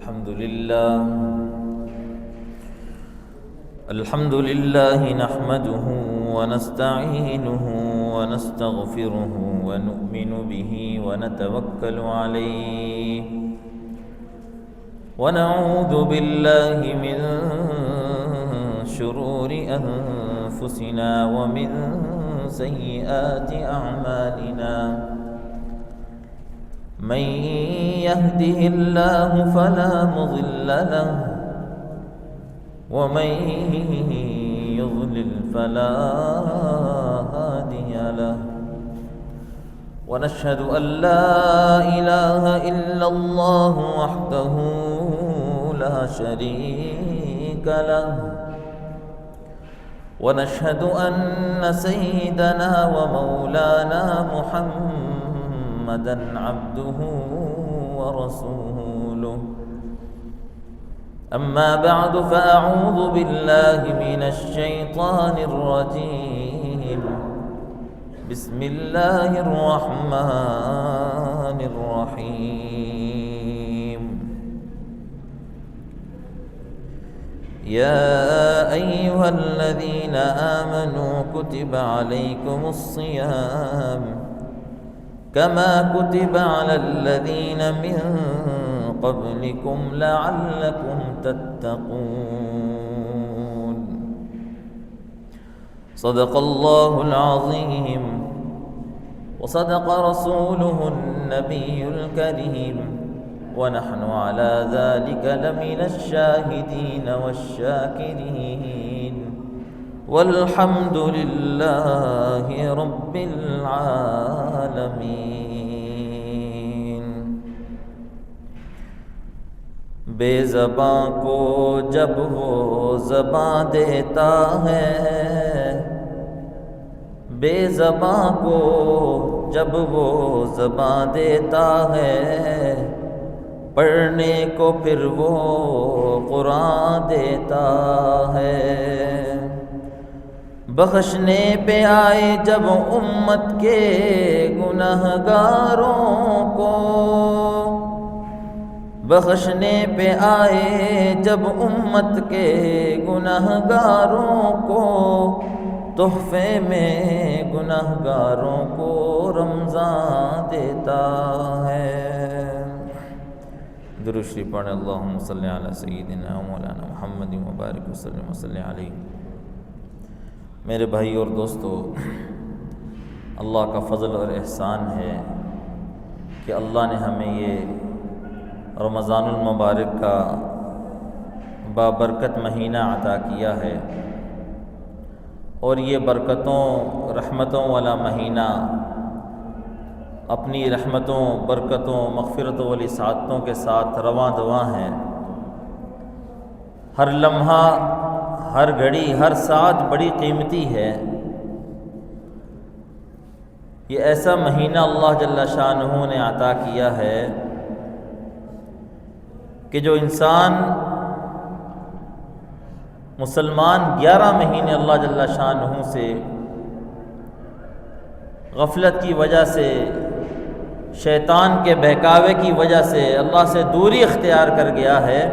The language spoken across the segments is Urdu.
الحمد لله نحمده ونستعينه ونستغفره ونؤمن به ونتوكل عليه ونعوذ بالله من شرور أنفسنا ومن سيئات أعمالنا من يهده الله فلا مضل له ومن يضلل فلا هادي له ونشهد أن لا إله إلا الله وحده لا شريك له ونشهد أن سيدنا ومولانا محمدا عبده ورسوله أما بعد فأعوذ بالله من الشيطان الرجيم بسم الله الرحمن الرحيم يا أيها الذين آمنوا كتب عليكم الصيام كما كتب على الذين من قبلكم لعلكم تتقون صدق الله العظيم وصدق رسوله النبي الكريم ونحن على ذلك لمن الشاهدين والشاكرين والحمد لله رب العالمين بے زباں کو جب وہ زباں دیتا ہے بے زباں کو جب وہ زباں دیتا ہے پڑھنے کو پھر وہ قرآن دیتا ہے بخشنے پہ آئے جب امت کے گنہگاروں کو بخشنے پہ آئے جب امت کے گنہگاروں کو تحفے میں گنہگاروں کو رمضان دیتا ہے درود شریف پڑھیں اللہم صلی علی سیدنا مولانا محمد مبارک وسلم وصلی علیہ میرے بھائی اور دوستو اللہ کا فضل اور احسان ہے کہ اللہ نے ہمیں یہ رمضان المبارک کا بابرکت مہینہ عطا کیا ہے اور یہ برکتوں رحمتوں والا مہینہ اپنی رحمتوں برکتوں مغفرتوں والی سعادتوں کے ساتھ رواں دواں ہے ہر لمحہ ہر گھڑی ہر ساعت بڑی قیمتی ہے یہ ایسا مہینہ اللہ جل شانہ نے عطا کیا ہے کہ جو انسان مسلمان 11 مہینے اللہ جل شانہ سے غفلت کی وجہ سے شیطان کے بہکاوے کی وجہ سے اللہ سے دوری اختیار کر گیا ہے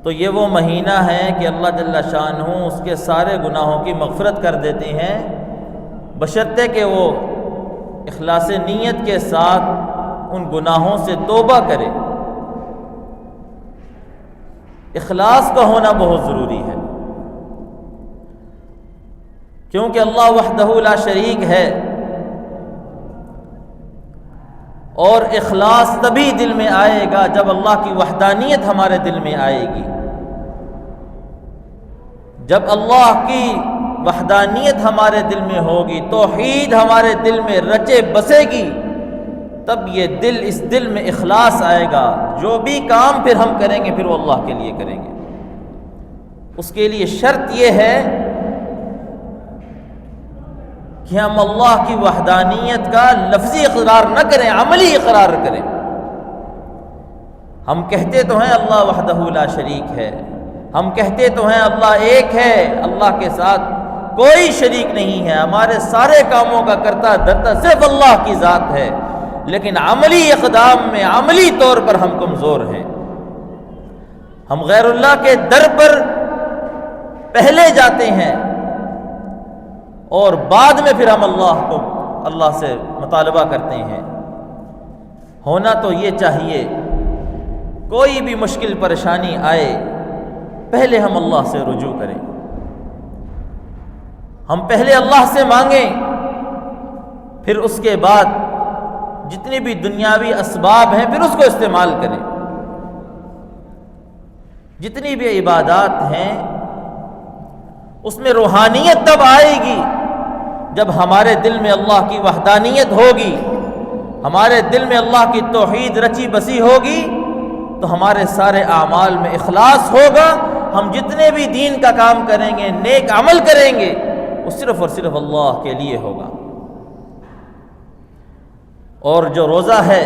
تو یہ وہ مہینہ ہے کہ اللہ جل شانہ اس کے سارے گناہوں کی مغفرت کر دیتے ہیں بشرطے کہ وہ اخلاص نیت کے ساتھ ان گناہوں سے توبہ کرے اخلاص کا ہونا بہت ضروری ہے کیونکہ اللہ وحدہ لا شریک ہے اور اخلاص تبھی دل میں آئے گا جب اللہ کی وحدانیت ہمارے دل میں آئے گی جب اللہ کی وحدانیت ہمارے دل میں ہوگی توحید ہمارے دل میں رچے بسے گی تب یہ اس دل میں اخلاص آئے گا جو بھی کام پھر ہم کریں گے پھر وہ اللہ کے لیے کریں گے اس کے لیے شرط یہ ہے کہ ہم اللہ کی وحدانیت کا لفظی اقرار نہ کریں عملی اقرار کریں ہم کہتے تو ہیں اللہ وحدہ لا شریک ہے ہم کہتے تو ہیں اللہ ایک ہے اللہ کے ساتھ کوئی شریک نہیں ہے ہمارے سارے کاموں کا کرتا دھرتا صرف اللہ کی ذات ہے لیکن عملی اقدام میں عملی طور پر ہم کمزور ہیں ہم غیر اللہ کے در پر پہلے جاتے ہیں اور بعد میں پھر ہم اللہ سے مطالبہ کرتے ہیں۔ ہونا تو یہ چاہیے کوئی بھی مشکل پریشانی آئے پہلے ہم اللہ سے رجوع کریں، ہم پہلے اللہ سے مانگیں، پھر اس کے بعد جتنی بھی دنیاوی اسباب ہیں پھر اس کو استعمال کریں۔ جتنی بھی عبادات ہیں اس میں روحانیت تب آئے گی جب ہمارے دل میں اللہ کی وحدانیت ہوگی، ہمارے دل میں اللہ کی توحید رچی بسی ہوگی، تو ہمارے سارے اعمال میں اخلاص ہوگا۔ ہم جتنے بھی دین کا کام کریں گے، نیک عمل کریں گے، وہ صرف اور صرف اللہ کے لیے ہوگا۔ اور جو روزہ ہے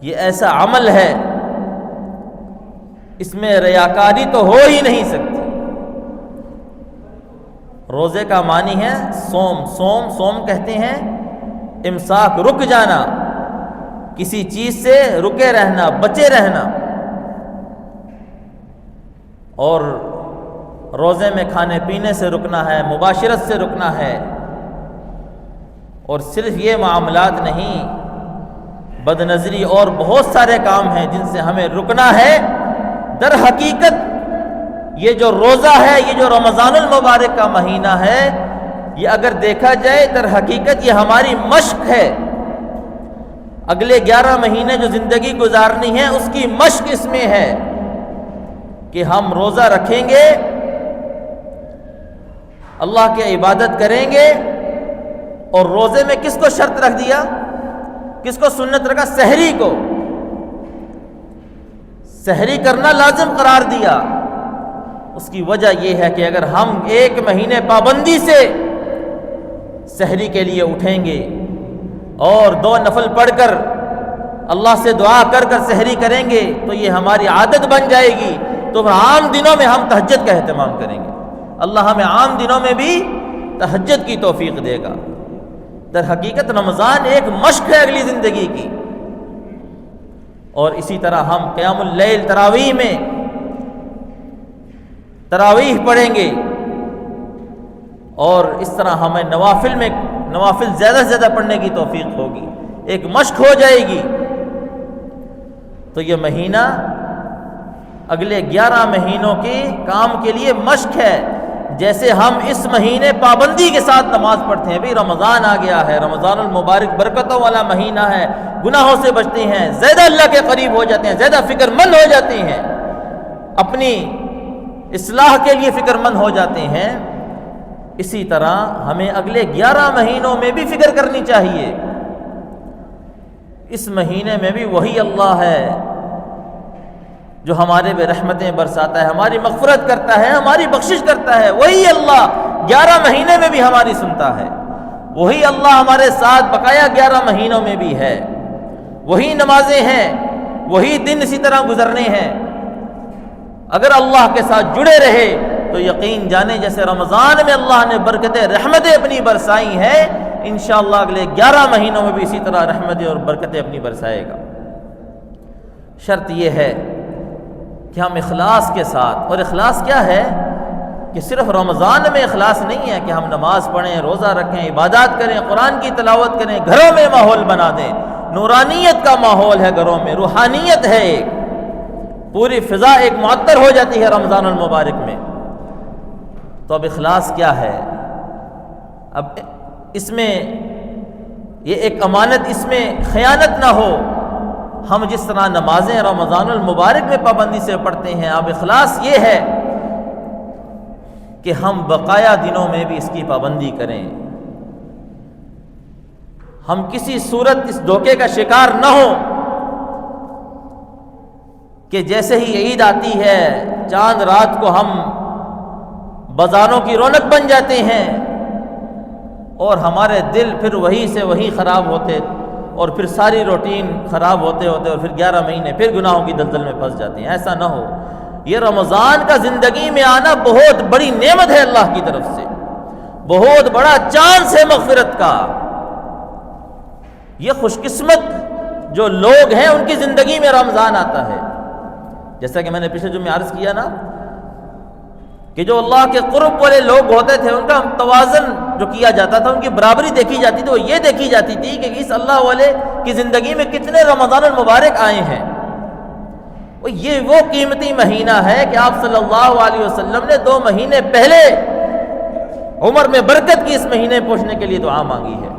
یہ ایسا عمل ہے اس میں ریاکاری تو ہو ہی نہیں سکتی۔ روزے کا معنی ہے سوم کہتے ہیں امساک، رک جانا، کسی چیز سے رکے رہنا، بچے رہنا۔ اور روزے میں کھانے پینے سے رکنا ہے، مباشرت سے رکنا ہے، اور صرف یہ معاملات نہیں، بد نظری اور بہت سارے کام ہیں جن سے ہمیں رکنا ہے۔ در حقیقت یہ جو روزہ ہے، یہ جو رمضان المبارک کا مہینہ ہے، یہ اگر دیکھا جائے در حقیقت یہ ہماری مشق ہے۔ اگلے 11 مہینے جو زندگی گزارنی ہے اس کی مشق اس میں ہے کہ ہم روزہ رکھیں گے، اللہ کی عبادت کریں گے۔ اور روزے میں کس کو شرط رکھ دیا، کس کو سنت رکھا؟ سحری کو، سحری کرنا لازم قرار دیا۔ اس کی وجہ یہ ہے کہ اگر ہم 1 مہینے پابندی سے سحری کے لیے اٹھیں گے اور 2 نفل پڑھ کر اللہ سے دعا کر کر سحری کریں گے تو یہ ہماری عادت بن جائے گی، تو عام دنوں میں ہم تہجد کا اہتمام کریں گے، اللہ ہمیں عام دنوں میں بھی تہجد کی توفیق دے گا۔ در حقیقت رمضان ایک مشق ہے اگلی زندگی کی۔ اور اسی طرح ہم قیام اللیل تراویح میں تراویح پڑھیں گے، اور اس طرح ہمیں نوافل زیادہ سے زیادہ پڑھنے کی توفیق ہوگی، ایک مشق ہو جائے گی۔ تو یہ مہینہ اگلے 11 مہینوں کے کام کے لیے مشق ہے۔ جیسے ہم اس مہینے پابندی کے ساتھ نماز پڑھتے ہیں، بھی رمضان آ گیا ہے، رمضان المبارک برکتوں والا مہینہ ہے، گناہوں سے بچتے ہیں، زیادہ اللہ کے قریب ہو جاتے ہیں، زیادہ فکر مند ہو جاتے ہیں، اپنی اصلاح کے لیے فکر مند ہو جاتے ہیں، اسی طرح ہمیں اگلے 11 مہینوں میں بھی فکر کرنی چاہیے۔ اس مہینے میں بھی وہی اللہ ہے جو ہمارے پہ رحمتیں برساتا ہے، ہماری مغفرت کرتا ہے، ہماری بخشش کرتا ہے۔ وہی اللہ 11 مہینے میں بھی ہماری سنتا ہے، وہی اللہ ہمارے ساتھ بقایا 11 مہینوں میں بھی ہے، وہی نمازیں ہیں، وہی دن اسی طرح گزرنے ہیں۔ اگر اللہ کے ساتھ جڑے رہے تو یقین جانے جیسے رمضان میں اللہ نے برکتیں رحمتیں اپنی برسائی ہیں، انشاءاللہ اگلے 11 مہینوں میں بھی اسی طرح رحمتیں اور برکتیں اپنی برسائے گا۔ شرط یہ ہے کہ ہم اخلاص کے ساتھ، اور اخلاص کیا ہے کہ صرف رمضان میں اخلاص نہیں ہے کہ ہم نماز پڑھیں، روزہ رکھیں، عبادات کریں، قرآن کی تلاوت کریں، گھروں میں ماحول بنا دیں، نورانیت کا ماحول ہے گھروں میں، روحانیت ہے، ایک پوری فضا ایک معطر ہو جاتی ہے رمضان المبارک میں۔ تو اب اخلاص کیا ہے؟ اب اس میں یہ ایک امانت، اس میں خیانت نہ ہو۔ ہم جس طرح نمازیں رمضان المبارک میں پابندی سے پڑھتے ہیں، اب اخلاص یہ ہے کہ ہم بقایا دنوں میں بھی اس کی پابندی کریں، ہم کسی صورت اس دھوکے کا شکار نہ ہوں کہ جیسے ہی عید آتی ہے چاند رات کو ہم بازاروں کی رونق بن جاتے ہیں اور ہمارے دل پھر وہی سے وہی خراب ہوتے، اور پھر ساری روٹین خراب ہوتے ہوتے اور پھر 11 مہینے پھر گناہوں کی دلدل میں پھنس جاتے ہیں۔ ایسا نہ ہو۔ یہ رمضان کا زندگی میں آنا بہت بڑی نعمت ہے اللہ کی طرف سے، بہت بڑا چانس ہے مغفرت کا۔ یہ خوش قسمت جو لوگ ہیں ان کی زندگی میں رمضان آتا ہے۔ جیسا کہ میں نے پچھلے جمعے عرض کیا نا کہ جو اللہ کے قرب والے لوگ ہوتے تھے ان کا توازن جو کیا جاتا تھا، ان کی برابری دیکھی جاتی تھی، وہ یہ دیکھی جاتی تھی کہ اس اللہ والے کی زندگی میں کتنے رمضان المبارک آئے ہیں۔ یہ وہ قیمتی مہینہ ہے کہ آپ صلی اللہ علیہ وسلم نے 2 مہینے پہلے عمر میں برکت کی اس مہینے پہنچنے کے لیے دعا مانگی ہے۔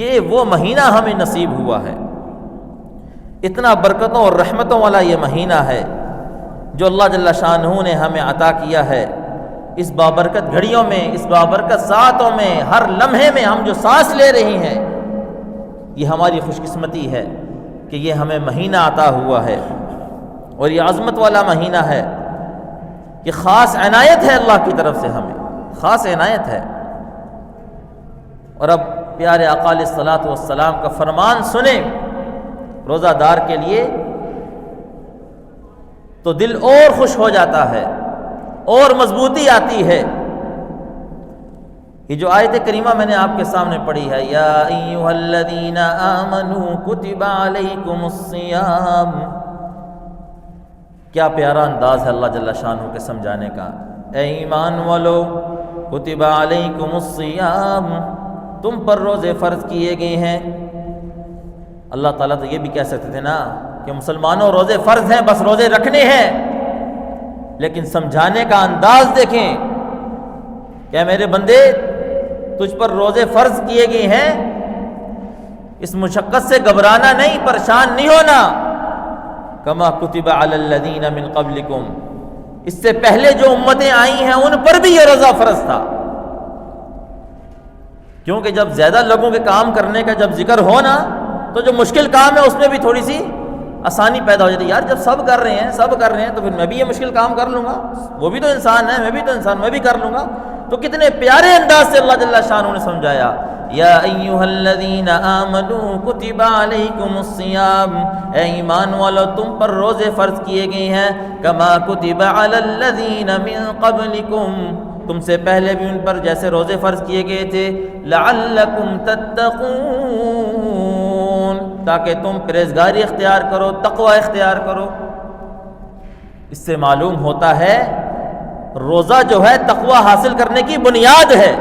یہ وہ مہینہ ہمیں نصیب ہوا ہے، اتنا برکتوں اور رحمتوں والا یہ مہینہ ہے جو اللہ جل شانہ نے ہمیں عطا کیا ہے۔ اس بابرکت گھڑیوں میں، اس بابرکت ساعتوں میں، ہر لمحے میں ہم جو سانس لے رہے ہیں، یہ ہماری خوش قسمتی ہے کہ یہ ہمیں مہینہ عطا ہوا ہے، اور یہ عظمت والا مہینہ ہے، یہ خاص عنایت ہے اللہ کی طرف سے، ہمیں خاص عنایت ہے۔ اور اب پیارے آقا علیہ الصلوۃ والسلام کا فرمان سنیں روزہ دار کے لیے تو دل اور خوش ہو جاتا ہے اور مضبوطی آتی ہے۔ یہ جو آیت کریمہ میں نے آپ کے سامنے پڑھی ہے، یا ایھا الذین آمنوا کتب علیکم الصیام، کیا پیارا انداز ہے اللہ جل شانہ کے سمجھانے کا۔ اے ایمان والو، کتب علیکم الصیام، تم پر روزے فرض کیے گئے ہیں۔ اللہ تعالیٰ تو یہ بھی کہہ سکتے تھے نا کہ مسلمانوں روزے فرض ہیں، بس روزے رکھنے ہیں، لیکن سمجھانے کا انداز دیکھیں کہ میرے بندے تجھ پر روزے فرض کیے گئے ہیں، اس مشقت سے گھبرانا نہیں، پریشان نہیں ہونا۔ کما کتب علی الذین من قبلکم، اس سے پہلے جو امتیں آئی ہیں ان پر بھی یہ روزہ فرض تھا، کیونکہ جب زیادہ لوگوں کے کام کرنے کا جب ذکر ہو نا تو جو مشکل کام ہے اس میں بھی تھوڑی سی آسانی پیدا ہو جاتی ہے۔ یار جب سب کر رہے ہیں تو پھر میں بھی یہ مشکل کام کر لوں گا، وہ بھی تو انسان ہے، میں بھی تو انسان، میں بھی کر لوں گا۔ تو کتنے پیارے انداز سے اللہ جل شانہ نے سمجھایا، یا ایھا الذین آمنوا کتب علیکم الصیام، اے ایمان والو تم پر روزے فرض کیے گئے ہیں، کما کتب علی الذین من قبلکم، تم سے پہلے بھی ان پر جیسے روزے فرض کیے گئے تھے، لعلکم تتقون، تاکہ تم پرہیزگاری اختیار کرو، تقوی اختیار کرو۔ اس سے معلوم ہوتا ہے روزہ جو ہے تقوی حاصل کرنے کی بنیاد ہے،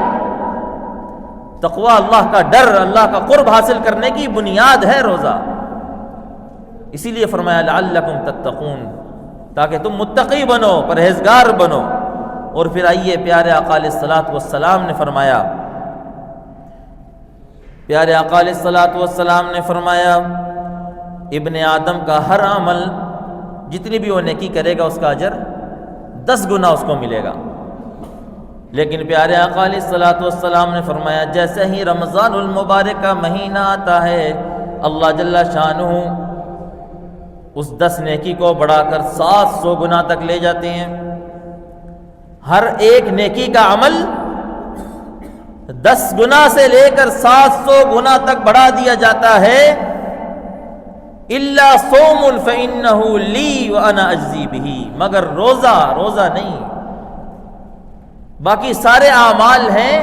تقوی اللہ کا ڈر، اللہ کا قرب حاصل کرنے کی بنیاد ہے روزہ۔ اسی لیے فرمایا لعلکم تتقون، تاکہ تم متقی بنو، پرہیزگار بنو۔ اور پھر آئیے پیارے آقا علیہ الصلوۃ والسلام نے فرمایا، پیارے آقا علیہ الصلوۃ والسلام نے فرمایا ابن آدم کا ہر عمل جتنی بھی وہ نیکی کرے گا اس کا اجر 10 گنا اس کو ملے گا، لیکن پیارے آقا علیہ الصلوۃ والسلام نے فرمایا جیسے ہی رمضان المبارک کا مہینہ آتا ہے اللہ جل شانہ اس 10 نیکی کو بڑھا کر 700 گنا تک لے جاتے ہیں۔ ہر ایک نیکی کا عمل 10 گنا سے لے کر 700 گنا تک بڑھا دیا جاتا ہے، الا صوم فانه لی وانا اجزی بہ، مگر روزہ نہیں، باقی سارے اعمال ہیں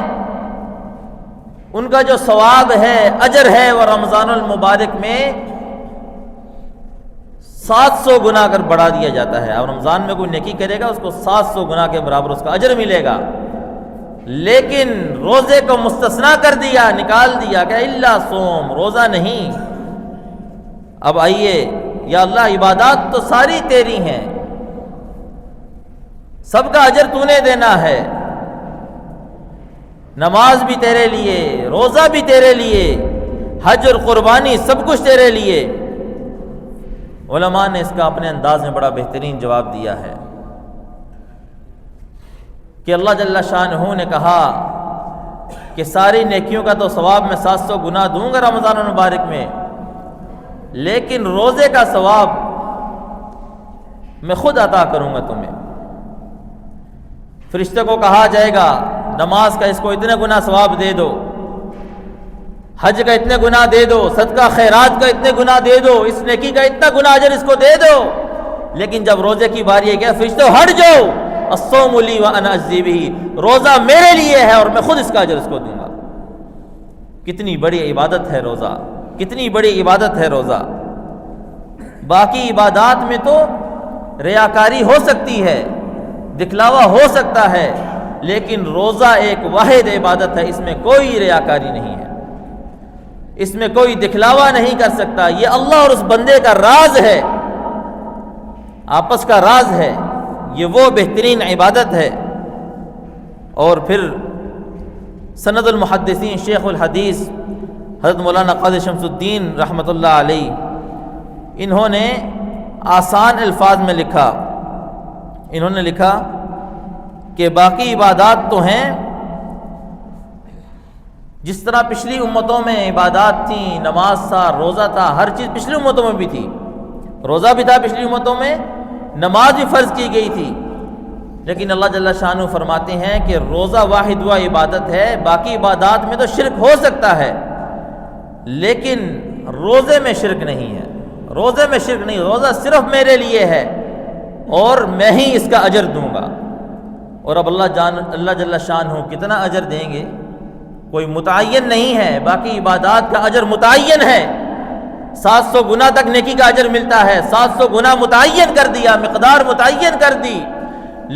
ان کا جو ثواب ہے، اجر ہے، وہ رمضان المبارک میں 700 گنا کر بڑھا دیا جاتا ہے۔ اور رمضان میں کوئی نیکی کرے گا اس کو 700 گنا کے برابر اس کا اجر ملے گا، لیکن روزے کو مستثنا کر دیا، نکال دیا کہ الا صوم، روزہ نہیں۔ اب آئیے یا اللہ عبادات تو ساری تیری ہیں، سب کا اجر تو نے دینا ہے، نماز بھی تیرے لیے، روزہ بھی تیرے لیے، حج اور قربانی سب کچھ تیرے لیے۔ علماء نے اس کا اپنے انداز میں بڑا بہترین جواب دیا ہے کہ اللہ جل شانہ نے کہا کہ ساری نیکیوں کا تو ثواب میں 700 گنا دوں گا رمضان المبارک میں، لیکن روزے کا ثواب میں خود عطا کروں گا تمہیں۔ فرشتے کو کہا جائے گا نماز کا اس کو اتنے گنا ثواب دے دو، حج کا اتنے گنا دے دو، صدقہ خیرات کا اتنے گنا دے دو، اس نیکی کا اتنا گنا اجر اس کو دے دو، لیکن جب روزے کی باری ہے کہ فرشتوں ہٹ جاؤ، الصوم لی وانا اجزی بہ، روزہ میرے لیے ہے اور میں خود اس کا اجر اس کو دوں گا۔ کتنی بڑی عبادت ہے روزہ، کتنی بڑی عبادت ہے روزہ۔ باقی عبادات میں تو ریاکاری ہو سکتی ہے، دکھلاوا ہو سکتا ہے، لیکن روزہ ایک واحد عبادت ہے، اس میں کوئی ریاکاری نہیں ہے، اس میں کوئی دکھلاوا نہیں کر سکتا۔ یہ اللہ اور اس بندے کا راز ہے، آپس کا راز ہے، یہ وہ بہترین عبادت ہے۔ اور پھر سند المحدثین شیخ الحدیث حضرت مولانا قاضی شمس الدین رحمۃ اللہ علیہ، انہوں نے آسان الفاظ میں لکھا، انہوں نے لکھا کہ باقی عبادات تو ہیں جس طرح پچھلی امتوں میں عبادات تھیں، نماز تھا، روزہ تھا، ہر چیز پچھلی امتوں میں بھی تھی، روزہ بھی تھا پچھلی امتوں میں، نماز بھی فرض کی گئی تھی، لیکن اللہ جل شانہ فرماتے ہیں کہ روزہ واحد و عبادت ہے، باقی عبادات میں تو شرک ہو سکتا ہے لیکن روزے میں شرک نہیں ہے، روزے میں شرک نہیں، روزہ صرف میرے لیے ہے اور میں ہی اس کا اجر دوں گا۔ اور اب اللہ جل شانہ کتنا اجر دیں گے کوئی متعین نہیں ہے، باقی عبادات کا اجر متعین ہے، 700 گنا تک نیکی کا اجر ملتا ہے، 700 گنا متعین کر دیا، مقدار متعین کر دی،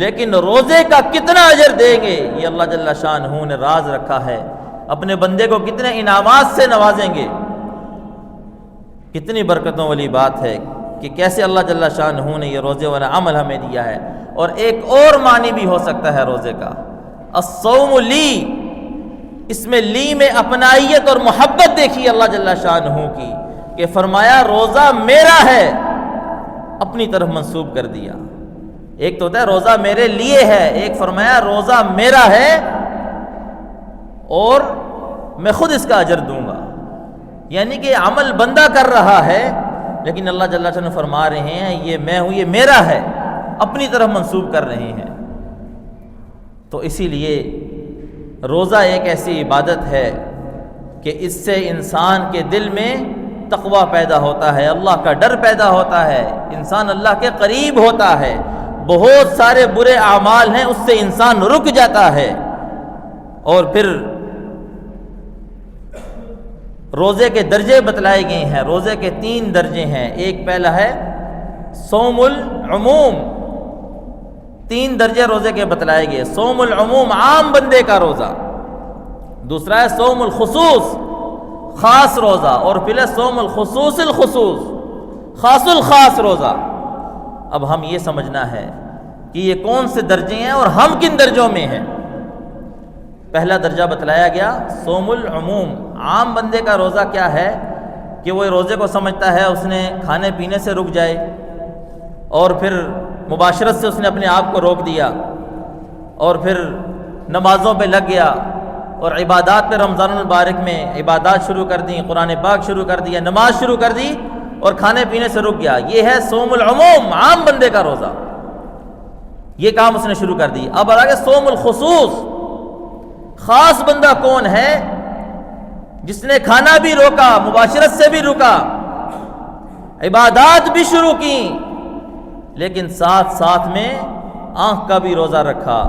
لیکن روزے کا کتنا اجر دیں گے یہ اللہ جل شانہ نے راز رکھا ہے۔ اپنے بندے کو کتنے انعامات سے نوازیں گے، کتنی برکتوں والی بات ہے کہ کیسے اللہ جل شانہ نے یہ روزے والا عمل ہمیں دیا ہے۔ اور ایک اور معنی بھی ہو سکتا ہے روزے کا، الصوم لی، اس میں لی میں اپنائیت اور محبت دیکھی اللہ جل شانہ کی کہ فرمایا روزہ میرا ہے، اپنی طرف منسوب کر دیا۔ ایک تو ہوتا ہے روزہ میرے لیے ہے، ایک فرمایا روزہ میرا ہے اور میں خود اس کا اجر دوں گا، یعنی کہ عمل بندہ کر رہا ہے لیکن اللہ جل شانہ فرما رہے ہیں یہ میں ہوں، یہ میرا ہے، اپنی طرف منسوب کر رہے ہیں۔ تو اسی لیے روزہ ایک ایسی عبادت ہے کہ اس سے انسان کے دل میں تقوی پیدا ہوتا ہے، اللہ کا ڈر پیدا ہوتا ہے، انسان اللہ کے قریب ہوتا ہے، بہت سارے برے اعمال ہیں اس سے انسان رک جاتا ہے۔ اور پھر روزے کے درجے بتلائے گئے ہیں، روزے کے 3 درجے ہیں، ایک پہلا ہے صوم العموم، 3 درجے روزے کے بتلائے گئے، صوم العموم عام بندے کا روزہ، دوسرا ہے صوم الخصوص خاص روزہ، اور پھر ہے صوم الخصوص الخصوص خاص الخاص روزہ۔ اب ہم یہ سمجھنا ہے کہ یہ کون سے درجے ہیں اور ہم کن درجوں میں ہیں۔ پہلا درجہ بتلایا گیا صوم العموم، عام بندے کا روزہ کیا ہے کہ وہ روزے کو سمجھتا ہے اس نے کھانے پینے سے رک جائے اور پھر مباشرت سے اس نے اپنے آپ کو روک دیا اور پھر نمازوں پہ لگ گیا اور عبادات پہ رمضان المبارک میں عبادات شروع کر دیں، قرآن پاک شروع کر دیا، نماز شروع کر دی اور کھانے پینے سے رک گیا۔ یہ ہے صوم العموم، عام بندے کا روزہ، یہ کام اس نے شروع کر دی۔ اب آگے صوم الخصوص، خاص بندہ کون ہے جس نے کھانا بھی روکا، مباشرت سے بھی رکا، عبادات بھی شروع کی، لیکن ساتھ ساتھ میں آنکھ کا بھی روزہ رکھا،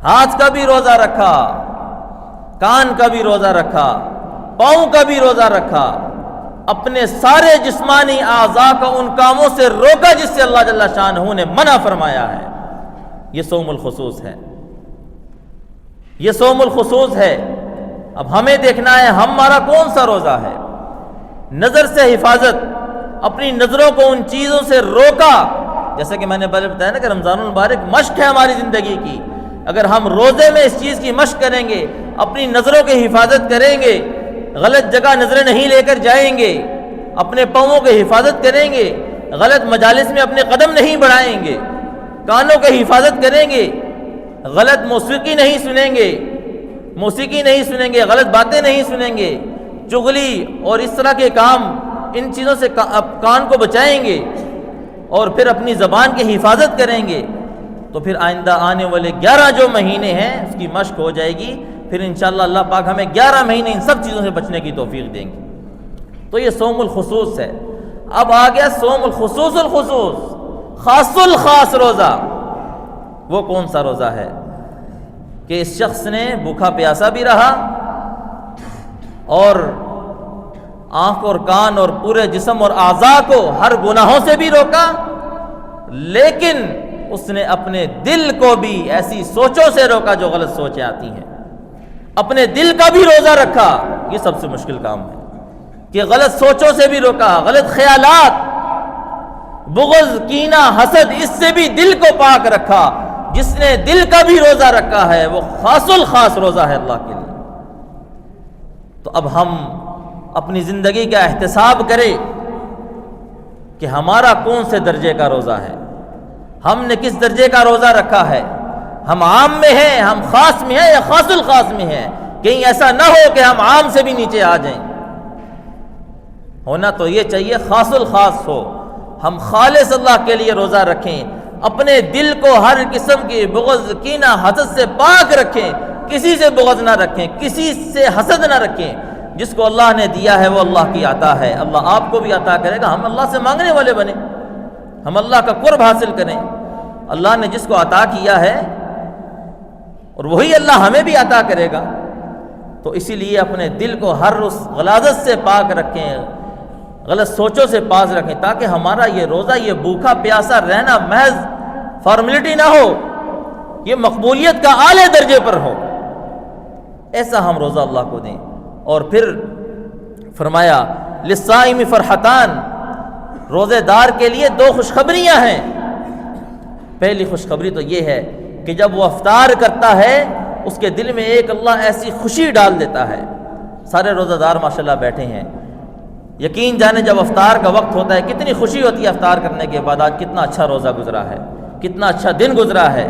ہاتھ کا بھی روزہ رکھا، کان کا بھی روزہ رکھا، پاؤں کا بھی روزہ رکھا، اپنے سارے جسمانی اعضاء کو ان کاموں سے روکا جس سے اللہ جل شانہ نے منع فرمایا ہے۔ یہ صوم الخصوص ہے، یہ صوم الخصوص ہے۔ اب ہمیں دیکھنا ہے ہمارا کون سا روزہ ہے۔ نظر سے حفاظت، اپنی نظروں کو ان چیزوں سے روکا، جیسا کہ میں نے پہلے بتایا نا کہ رمضان المبارک مشق ہے ہماری زندگی کی، اگر ہم روزے میں اس چیز کی مشق کریں گے، اپنی نظروں کی حفاظت کریں گے، غلط جگہ نظریں نہیں لے کر جائیں گے، اپنے پاؤں کی حفاظت کریں گے، غلط مجالس میں اپنے قدم نہیں بڑھائیں گے، کانوں کی حفاظت کریں گے، غلط موسیقی نہیں سنیں گے، غلط باتیں نہیں سنیں گے، چغلی اور اس طرح کے کام، ان چیزوں سے کان کو بچائیں گے اور پھر اپنی زبان کی حفاظت کریں گے، تو پھر آئندہ آنے والے 11 جو مہینے ہیں اس کی مشق ہو جائے گی، پھر انشاءاللہ اللہ پاک ہمیں 11 مہینے ان سب چیزوں سے بچنے کی توفیق دیں گے۔ تو یہ صوم الخصوص ہے۔ اب آ گیا صوم الخصوص الخصوص، خاص الخاص روزہ۔ وہ کون سا روزہ ہے کہ اس شخص نے بھوکا پیاسا بھی رہا اور آنکھ اور کان اور پورے جسم اور اعضاء کو ہر گناہوں سے بھی روکا لیکن اس نے اپنے دل کو بھی ایسی سوچوں سے روکا جو غلط سوچیں آتی ہیں، اپنے دل کا بھی روزہ رکھا۔ یہ سب سے مشکل کام ہے کہ غلط سوچوں سے بھی روکا، غلط خیالات، بغض، کینہ، حسد، اس سے بھی دل کو پاک رکھا۔ جس نے دل کا بھی روزہ رکھا ہے وہ خاص الخاص روزہ ہے اللہ کے لیے۔ تو اب ہم اپنی زندگی کا احتساب کریں کہ ہمارا کون سے درجے کا روزہ ہے، ہم نے کس درجے کا روزہ رکھا ہے، ہم عام میں ہیں، ہم خاص میں ہیں یا خاص الخاص میں ہیں؟ کہیں ایسا نہ ہو کہ ہم عام سے بھی نیچے آ جائیں۔ ہونا تو یہ چاہیے خاص الخاص ہو، ہم خالص اللہ کے لیے روزہ رکھیں، اپنے دل کو ہر قسم کی بغض، کینہ، حسد سے پاک رکھیں، کسی سے بغض نہ رکھیں، کسی سے حسد نہ رکھیں۔ جس کو اللہ نے دیا ہے وہ اللہ کی عطا ہے، اللہ آپ کو بھی عطا کرے گا۔ ہم اللہ سے مانگنے والے بنیں، ہم اللہ کا قرب حاصل کریں۔ اللہ نے جس کو عطا کیا ہے اور وہی اللہ ہمیں بھی عطا کرے گا، تو اسی لیے اپنے دل کو ہر اس غلاظت سے پاک رکھیں، غلط سوچوں سے پاک رکھیں، تاکہ ہمارا یہ روزہ، یہ بھوکا پیاسا رہنا محض فارمیلٹی نہ ہو، یہ مقبولیت کا اعلی درجے پر ہو۔ ایسا ہم روزہ اللہ کو دیں۔ اور پھر فرمایا للصائم فرحتان، روزے دار کے لیے دو خوشخبریاں ہیں۔ پہلی خوشخبری تو یہ ہے کہ جب وہ افطار کرتا ہے اس کے دل میں ایک اللہ ایسی خوشی ڈال دیتا ہے۔ سارے روزہ دار ماشاءاللہ بیٹھے ہیں، یقین جانے جب افطار کا وقت ہوتا ہے کتنی خوشی ہوتی ہے افطار کرنے کے بعد، آج کتنا اچھا روزہ گزرا ہے، کتنا اچھا دن گزرا ہے،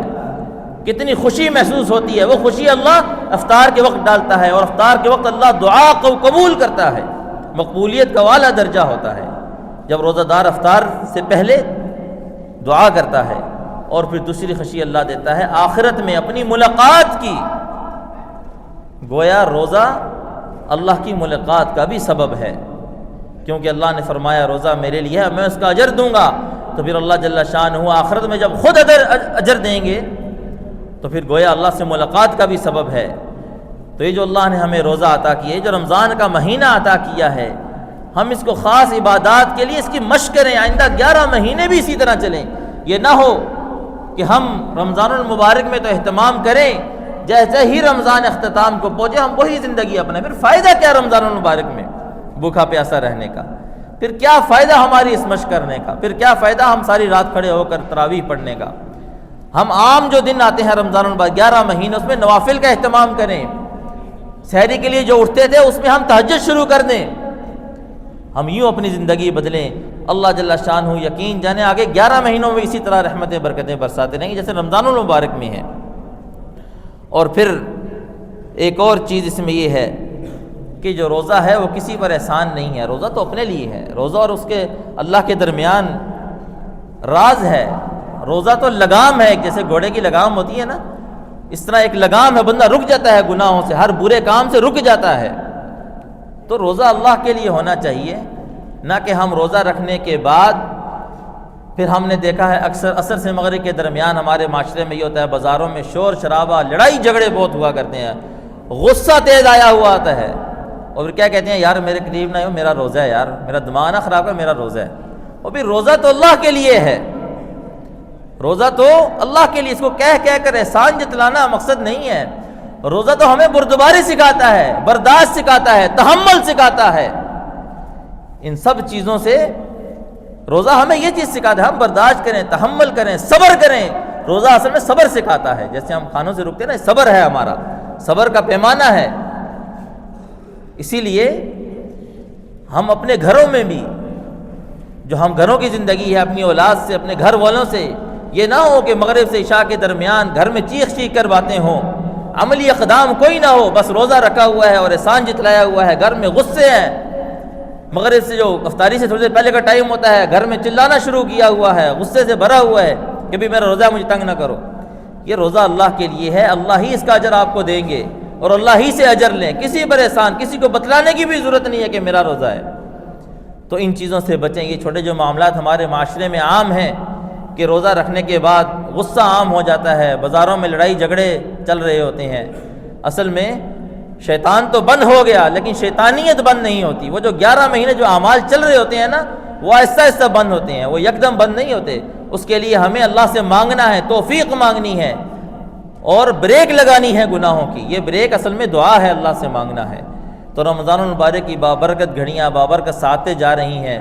کتنی خوشی محسوس ہوتی ہے۔ وہ خوشی اللہ افطار کے وقت ڈالتا ہے، اور افطار کے وقت اللہ دعا کو قبول کرتا ہے، مقبولیت کا اعلیٰ درجہ ہوتا ہے جب روزہ دار افطار سے پہلے دعا کرتا ہے۔ اور پھر دوسری خوشی اللہ دیتا ہے آخرت میں اپنی ملاقات کی۔ گویا روزہ اللہ کی ملاقات کا بھی سبب ہے، کیونکہ اللہ نے فرمایا روزہ میرے لیے ہے، میں اس کا اجر دوں گا۔ تو پھر اللہ جل شانہ آخرت میں جب خود اجر دیں گے تو پھر گویا اللہ سے ملاقات کا بھی سبب ہے۔ تو یہ جو اللہ نے ہمیں روزہ عطا کیا ہے، جو رمضان کا مہینہ عطا کیا ہے، ہم اس کو خاص عبادات کے لیے اس کی مشق کریں، آئندہ 11 مہینے بھی اسی طرح چلیں۔ یہ نہ ہو کہ ہم رمضان المبارک میں تو اہتمام کریں، جیسے ہی رمضان اختتام کو پہنچے ہم وہی زندگی اپنے، پھر فائدہ کیا رمضان المبارک میں بھوکا پیاسا رہنے کا؟ پھر کیا فائدہ ہماری اس مشق کرنے کا؟ پھر کیا فائدہ ہم ساری رات کھڑے ہو کر تراویح پڑھنے کا؟ ہم عام جو دن آتے ہیں رمضان المبارک 11 مہینے، اس میں نوافل کا اہتمام کریں۔ سحری کے لیے جو اٹھتے تھے اس میں ہم تہجد شروع کر دیں۔ ہم یوں اپنی زندگی بدلیں، اللہ جل شانہ یقین جانے آگے 11 مہینوں میں اسی طرح رحمتیں برکتیں برساتے رہیں گے جیسے رمضان المبارک میں ہیں۔ اور پھر ایک اور چیز اس میں یہ ہے کہ جو روزہ ہے وہ کسی پر احسان نہیں ہے، روزہ تو اپنے لیے ہے۔ روزہ اور اس کے اللہ کے درمیان راز ہے۔ روزہ تو لگام ہے، جیسے گھوڑے کی لگام ہوتی ہے نا، اس طرح ایک لگام ہے، بندہ رک جاتا ہے گناہوں سے، ہر برے کام سے رک جاتا ہے۔ تو روزہ اللہ کے لیے ہونا چاہیے، نہ کہ ہم روزہ رکھنے کے بعد پھر ہم نے دیکھا ہے اکثر عصر سے مغرب کے درمیان ہمارے معاشرے میں یہ ہوتا ہے، بازاروں میں شور شرابہ، لڑائی جھگڑے بہت ہوا کرتے ہیں، غصہ تیز آیا ہوا آتا ہے، اور پھر کیا کہتے ہیں، یار میرے قریب نہ ہو، میرا روزہ ہے، یار میرا دماغ نہ خراب ہے، میرا روزہ ہے۔ اور پھر روزہ تو اللہ کے لیے ہے، روزہ تو اللہ کے لیے، اس کو کہہ کر احسان جتلانا مقصد نہیں ہے۔ روزہ تو ہمیں بردباری سکھاتا ہے، برداشت سکھاتا ہے، تحمل سکھاتا ہے۔ ان سب چیزوں سے روزہ ہمیں یہ چیز سکھاتا ہے، ہم برداشت کریں، تحمل کریں، صبر کریں۔ روزہ اصل میں صبر سکھاتا ہے، جیسے ہم کھانوں سے رکتے ہیں نا، صبر ہے ہمارا، صبر کا پیمانہ ہے۔ اسی لیے ہم اپنے گھروں میں بھی، جو ہم گھروں کی زندگی ہے، اپنی اولاد سے، اپنے گھر والوں سے، یہ نہ ہو کہ مغرب سے عشاء کے درمیان گھر میں چیخ چیخ کر باتیں ہوں، عملی اقدام کوئی نہ ہو، بس روزہ رکھا ہوا ہے اور احسان جتلایا ہوا ہے، گھر میں غصے ہیں، مغرب سے جو افطاری سے تھوڑی دیر پہلے کا ٹائم ہوتا ہے، گھر میں چلانا شروع کیا ہوا ہے، غصے سے بھرا ہوا ہے کہ بھی میرا روزہ مجھے تنگ نہ کرو۔ یہ روزہ اللہ کے لیے ہے، اللہ ہی اس کا اجر آپ کو دیں گے، اور اللہ ہی سے اجر لیں، کسی پر احسان، کسی کو بتلانے کی بھی ضرورت نہیں ہے کہ میرا روزہ ہے۔ تو ان چیزوں سے بچیں۔ یہ چھوٹے جو معاملات ہمارے معاشرے میں عام ہیں کہ روزہ رکھنے کے بعد غصہ عام ہو جاتا ہے، بازاروں میں لڑائی جھگڑے چل رہے ہوتے ہیں، اصل میں شیطان تو بند ہو گیا لیکن شیطانیت بند نہیں ہوتی۔ وہ جو 11 مہینے جو اعمال چل رہے ہوتے ہیں نا، وہ آہستہ آہستہ بند ہوتے ہیں، وہ یکدم بند نہیں ہوتے۔ اس کے لیے ہمیں اللہ سے مانگنا ہے، توفیق مانگنی ہے اور بریک لگانی ہے گناہوں کی۔ یہ بریک اصل میں دعا ہے، اللہ سے مانگنا ہے۔ تو رمضان المبارک کی بابرکت گھڑیاں بابرکت ساتیں جا رہی ہیں،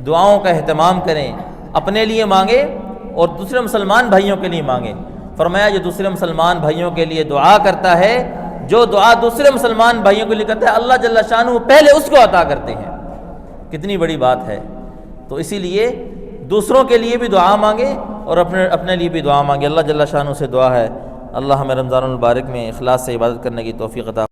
دعاؤں کا اہتمام کریں، اپنے لیے مانگیں اور دوسرے مسلمان بھائیوں کے لیے مانگیں۔ فرمایا جو دوسرے مسلمان بھائیوں کے لیے دعا کرتا ہے، جو دعا دوسرے مسلمان بھائیوں کے لیے کرتا ہے، اللہ جل شانہ پہلے اس کو عطا کرتے ہیں۔ کتنی بڑی بات ہے۔ تو اسی لیے دوسروں کے لیے بھی دعا مانگے اور اپنے لیے بھی دعا مانگے۔ اللہ جل شانہ سے دعا ہے اللہ ہمیں رمضان المبارک میں اخلاص سے عبادت کرنے کی توفیق عطا